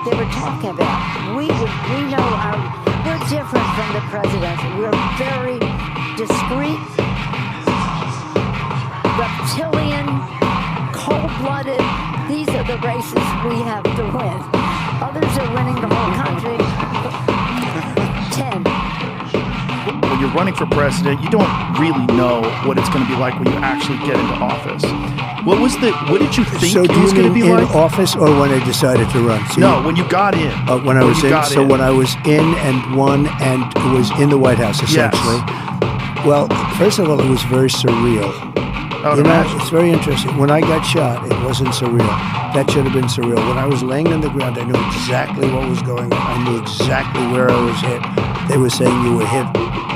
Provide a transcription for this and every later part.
what they were talking about. We know we're different from the president. We're very discreet, reptilian, cold-blooded. These are the races we have to win. Others are winning the whole country. 10. When you're running for president, you don't really know what it's going to be like when you actually get into office. What did you think so it was going to be like? in office or when I decided to run? So no, when you got in. When I was in. So when I was in and won and was in the White House, essentially. Yes. Well, first of all, it was very surreal. It's very interesting. When I got shot, it wasn't surreal. That should have been surreal. When I was laying on the ground, I knew exactly what was going on. I knew exactly where I was hit. They were saying you were hit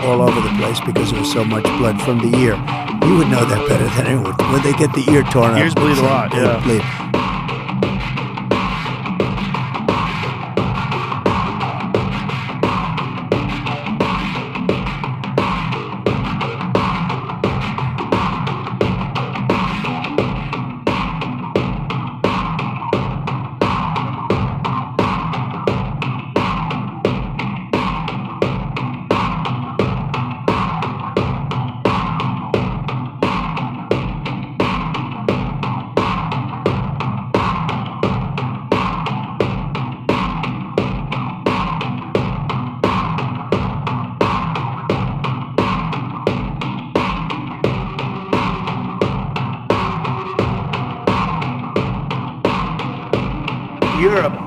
all over the place because there was so much blood from the ear. You would know that better than anyone. When they get the ear torn up, ears bleed a lot. Yeah. Bleed. Europe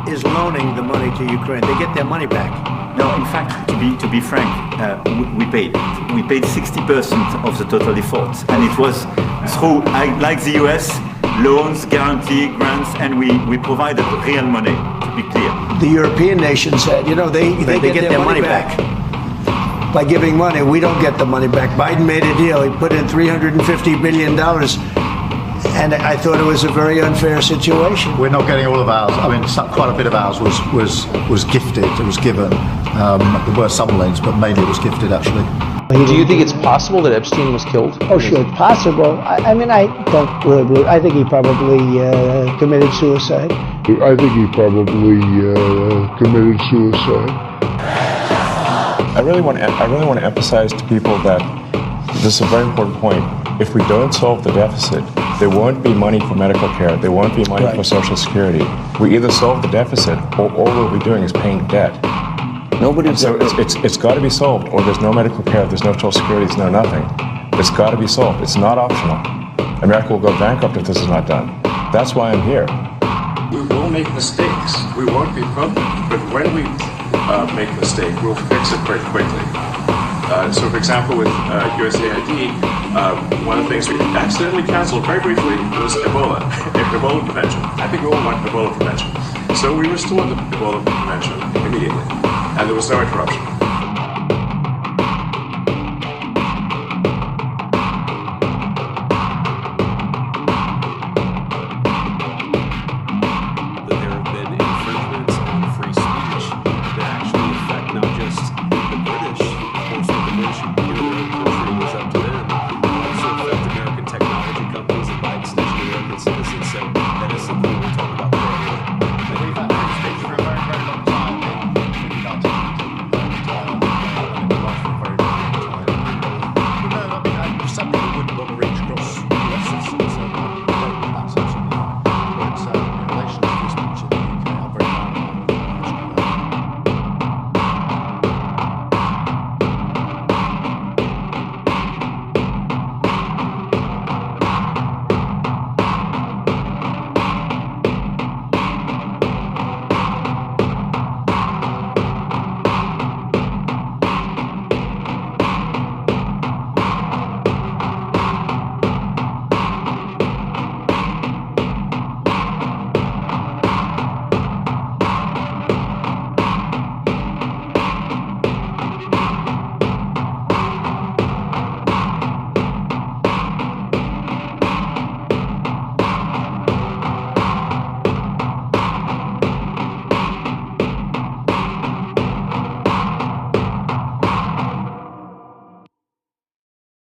is loaning the money to Ukraine. They get their money back. No, in fact, to be frank, we paid 60% of the total default, and it was through, like the US, loans, guarantee, grants, and we provided real money. To be clear, The European nations said, they get their money back. By giving money, we don't get the money back. Biden made a deal. He put in $350 billion. And I thought it was a very unfair situation. We're not getting all of ours. I mean, quite a bit of ours was gifted. It was given. There were some loans, but mainly it was gifted, actually. Do you think it's possible that Epstein was killed? Oh, sure, possible. I mean, I don't really believe. I think he probably committed suicide. I really want to emphasize to people that this is a very important point. If we don't solve the deficit, there won't be money for medical care. There won't be money for Social Security. We either solve the deficit, or all we'll be doing is paying debt. So it's got to be solved, or there's no medical care, there's no Social Security, there's no nothing. It's got to be solved. It's not optional. America will go bankrupt if this is not done. That's why I'm here. We will make mistakes. We won't be perfect. But when we make a mistake, we'll fix it very quickly. So, for example, with USAID, one of the things we accidentally canceled very briefly was Ebola, Ebola prevention. I think we all want Ebola prevention. So we restored the Ebola prevention immediately, and there was no interruption.